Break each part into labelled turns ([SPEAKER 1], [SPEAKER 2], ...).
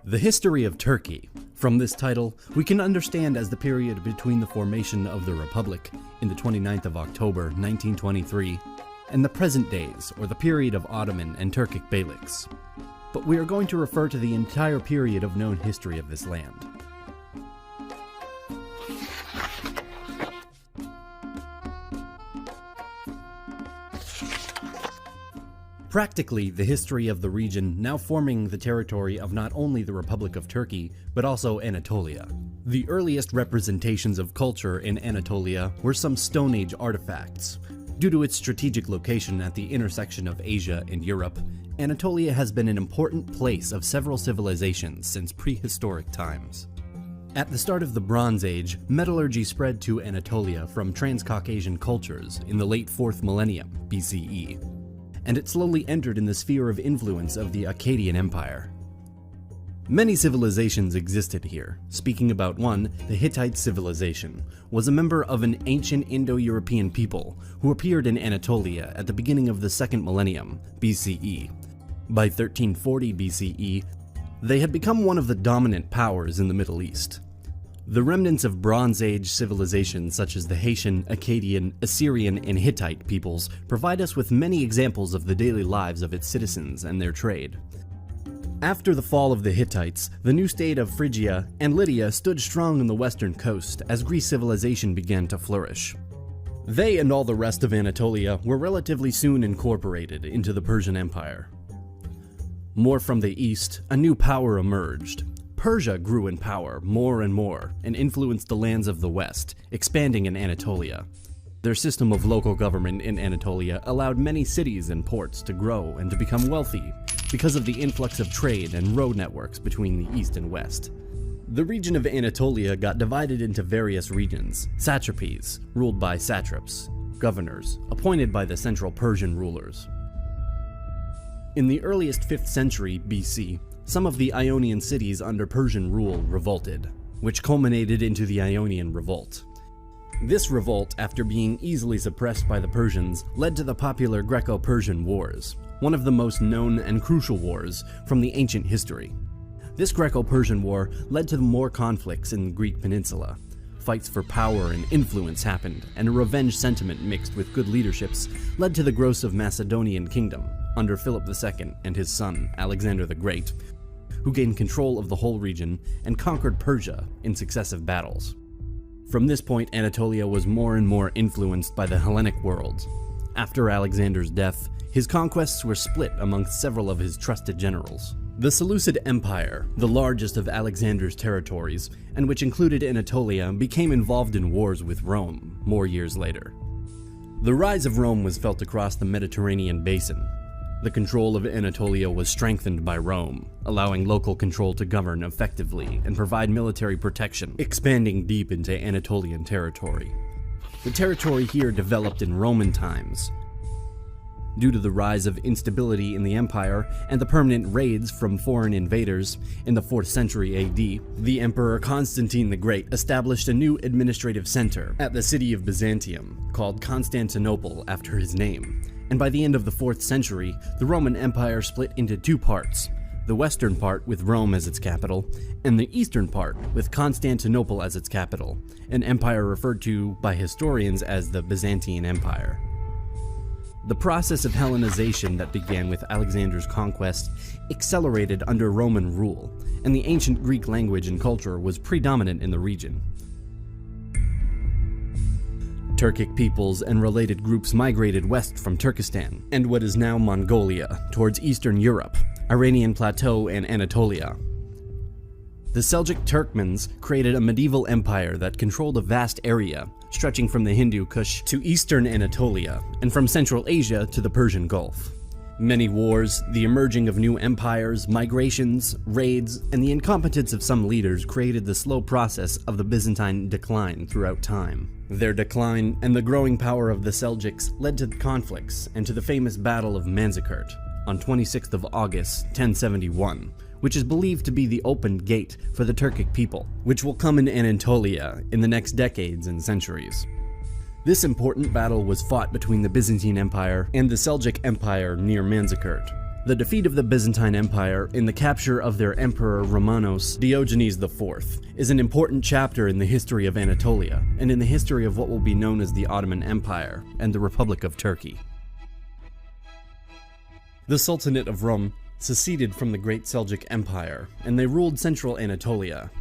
[SPEAKER 1] The history of Turkey. From this title, we can understand as the period between the formation of the Republic in the 29th of October 1923 and the present days, or the period of Ottoman and Turkic beyliks. But we are going to refer to the entire period of known history of this land. Practically, the history of the region now forming the territory of not only the Republic of Turkey, but also Anatolia. The earliest representations of culture in Anatolia were some Stone Age artifacts. Due to its strategic location at the intersection of Asia and Europe, Anatolia has been an important place of several civilizations since prehistoric times. At the start of the Bronze Age, metallurgy spread to Anatolia from Transcaucasian cultures in the late 4th millennium BCE. And it slowly entered in the sphere of influence of the Akkadian Empire. Many civilizations existed here. Speaking about one, the Hittite civilization was a member of an ancient Indo-European people who appeared in Anatolia at the beginning of the 2nd millennium BCE. By 1340 BCE, they had become one of the dominant powers in the Middle East. The remnants of Bronze Age civilizations such as the Haitian, Akkadian, Assyrian, and Hittite peoples provide us with many examples of the daily lives of its citizens and their trade. After the fall of the Hittites, the new state of Phrygia and Lydia stood strong on the western coast as Greece civilization began to flourish. They and all the rest of Anatolia were relatively soon incorporated into the Persian Empire. More from the east, a new power emerged. Persia grew in power more and more and influenced the lands of the west, expanding in Anatolia. Their system of local government in Anatolia allowed many cities and ports to grow and to become wealthy because of the influx of trade and road networks between the east and west. The region of Anatolia got divided into various regions, satrapies, ruled by satraps, governors, appointed by the central Persian rulers. In the earliest 5th century BC, some of the Ionian cities under Persian rule revolted, which culminated into the Ionian Revolt. This revolt, after being easily suppressed by the Persians, led to the popular Greco-Persian Wars, one of the most known and crucial wars from the ancient history. This Greco-Persian War led to more conflicts in the Greek peninsula. Fights for power and influence happened, and a revenge sentiment mixed with good leaderships led to the growth of Macedonian kingdom under Philip II and his son, Alexander the Great, who gained control of the whole region and conquered Persia in successive battles. From this point, Anatolia was more and more influenced by the Hellenic world. After Alexander's death, his conquests were split amongst several of his trusted generals. The Seleucid Empire, the largest of Alexander's territories, and which included Anatolia, became involved in wars with Rome more years later. The rise of Rome was felt across the Mediterranean basin. The control of Anatolia was strengthened by Rome, allowing local control to govern effectively and provide military protection, expanding deep into Anatolian territory. The territory here developed in Roman times. Due to the rise of instability in the empire and the permanent raids from foreign invaders in the 4th century AD, the Emperor Constantine the Great established a new administrative center at the city of Byzantium, called Constantinople after his name. And by the end of the 4th century, the Roman Empire split into two parts, the western part with Rome as its capital, and the eastern part with Constantinople as its capital, an empire referred to by historians as the Byzantine Empire. The process of Hellenization that began with Alexander's conquest accelerated under Roman rule, and the ancient Greek language and culture was predominant in the region. Turkic peoples and related groups migrated west from Turkestan and what is now Mongolia towards Eastern Europe, Iranian Plateau, and Anatolia. The Seljuk Turkmens created a medieval empire that controlled a vast area, stretching from the Hindu Kush to eastern Anatolia, and from Central Asia to the Persian Gulf. Many wars, the emerging of new empires, migrations, raids, and the incompetence of some leaders created the slow process of the Byzantine decline throughout time. Their decline and the growing power of the Seljuks led to conflicts and to the famous Battle of Manzikert on 26th of August, 1071, which is believed to be the open gate for the Turkic people, which will come in Anatolia in the next decades and centuries. This important battle was fought between the Byzantine Empire and the Seljuk Empire near Manzikert. The defeat of the Byzantine Empire in the capture of their emperor Romanos Diogenes IV is an important chapter in the history of Anatolia and in the history of what will be known as the Ottoman Empire and the Republic of Turkey. The Sultanate of Rum seceded from the Great Seljuk Empire, and they ruled central Anatolia.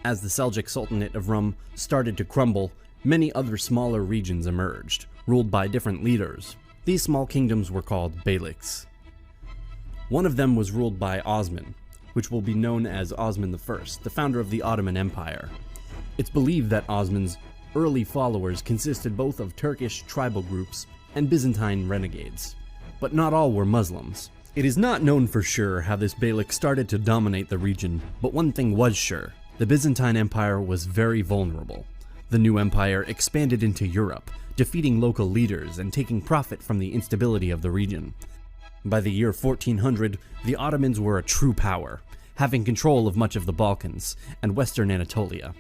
[SPEAKER 1] As the Seljuk Sultanate of Rum started to crumble, many other smaller regions emerged, ruled by different leaders. These small kingdoms were called beyliks. One of them was ruled by Osman, which will be known as Osman I, the founder of the Ottoman Empire. It's believed that Osman's early followers consisted both of Turkish tribal groups and Byzantine renegades, but not all were Muslims. It is not known for sure how this beylik started to dominate the region, but one thing was sure: the Byzantine Empire was very vulnerable. The new empire expanded into Europe, defeating local leaders and taking profit from the instability of the region. By the year 1400, the Ottomans were a true power, having control of much of the Balkans and western Anatolia.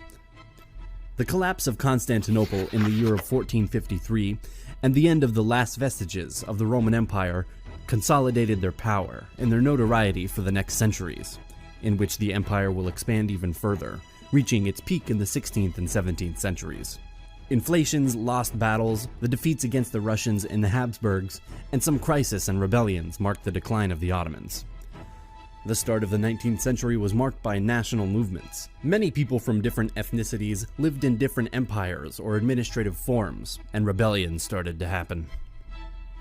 [SPEAKER 1] The collapse of Constantinople in the year of 1453 and the end of the last vestiges of the Roman Empire consolidated their power and their notoriety for the next centuries, in which the empire will expand even further, reaching its peak in the 16th and 17th centuries. Inflations, lost battles, the defeats against the Russians and the Habsburgs, and some crises and rebellions marked the decline of the Ottomans. The start of the 19th century was marked by national movements. Many people from different ethnicities lived in different empires or administrative forms, and rebellions started to happen.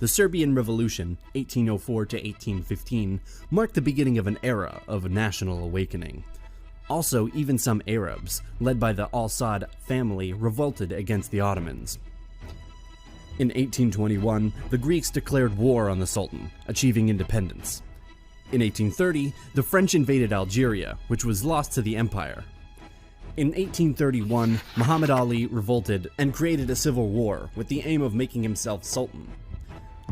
[SPEAKER 1] The Serbian Revolution, 1804 to 1815, marked the beginning of an era of national awakening. Also, even some Arabs, led by the Al-Saud family, revolted against the Ottomans. In 1821, the Greeks declared war on the Sultan, achieving independence. In 1830, the French invaded Algeria, which was lost to the empire. In 1831, Muhammad Ali revolted and created a civil war with the aim of making himself Sultan.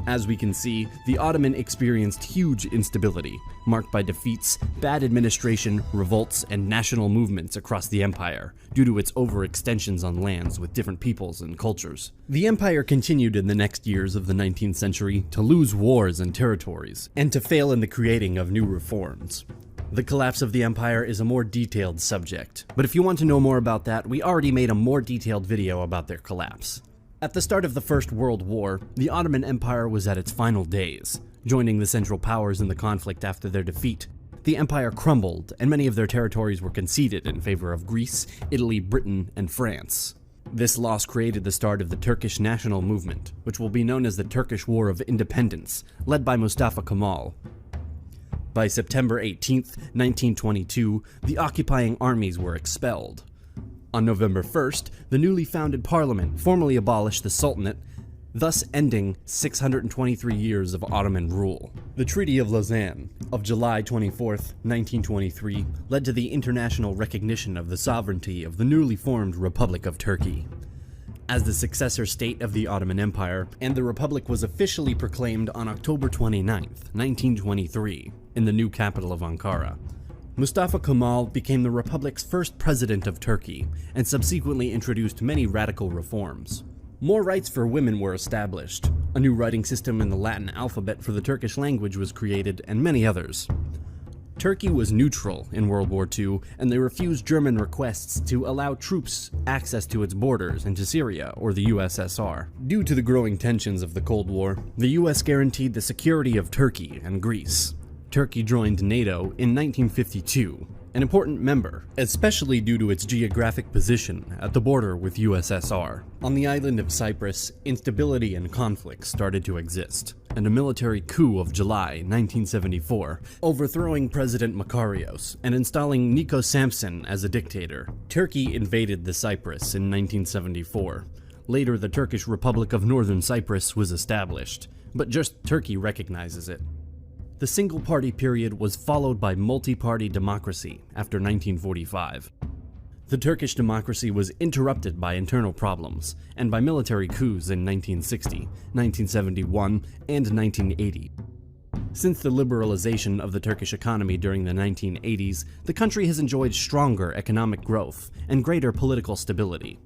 [SPEAKER 1] As we can see, the Ottoman experienced huge instability, marked by defeats, bad administration, revolts, and national movements across the empire, due to its overextensions on lands with different peoples and cultures. The empire continued in the next years of the 19th century to lose wars and territories, and to fail in the creating of new reforms. The collapse of the empire is a more detailed subject, but if you want to know more about that, we already made a more detailed video about their collapse. At the start of the First World War, the Ottoman Empire was at its final days. Joining the Central Powers in the conflict after their defeat, the empire crumbled and many of their territories were conceded in favor of Greece, Italy, Britain, and France. This loss created the start of the Turkish national movement, which will be known as the Turkish War of Independence, led by Mustafa Kemal. By September 18, 1922, the occupying armies were expelled. On November 1st, the newly founded parliament formally abolished the Sultanate, thus ending 623 years of Ottoman rule. The Treaty of Lausanne of July 24, 1923, led to the international recognition of the sovereignty of the newly formed Republic of Turkey as the successor state of the Ottoman Empire, and the Republic was officially proclaimed on October 29, 1923, in the new capital of Ankara. Mustafa Kemal became the Republic's first president of Turkey, and subsequently introduced many radical reforms. More rights for women were established, a new writing system in the Latin alphabet for the Turkish language was created, and many others. Turkey was neutral in World War II, and they refused German requests to allow troops access to its borders into Syria or the USSR. Due to the growing tensions of the Cold War, the US guaranteed the security of Turkey and Greece. Turkey joined NATO in 1952, an important member, especially due to its geographic position at the border with USSR. On the island of Cyprus, instability and conflict started to exist, and a military coup of July 1974, overthrowing President Makarios and installing Nikos Samson as a dictator. Turkey invaded the Cyprus in 1974. Later, the Turkish Republic of Northern Cyprus was established, but just Turkey recognizes it. The single-party period was followed by multi-party democracy after 1945. The Turkish democracy was interrupted by internal problems and by military coups in 1960, 1971, and 1980. Since the liberalization of the Turkish economy during the 1980s, the country has enjoyed stronger economic growth and greater political stability.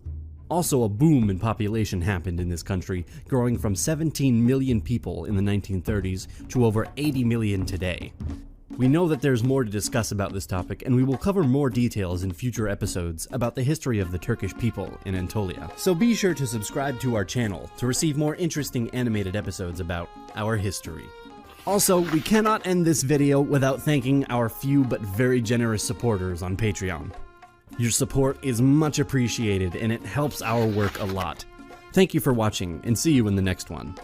[SPEAKER 1] Also, a boom in population happened in this country, growing from 17 million people in the 1930s to over 80 million today. We know that there's more to discuss about this topic, and we will cover more details in future episodes about the history of the Turkish people in Anatolia. So be sure to subscribe to our channel to receive more interesting animated episodes about our history. Also, we cannot end this video without thanking our few but very generous supporters on Patreon. Your support is much appreciated and it helps our work a lot. Thank you for watching, and see you in the next one.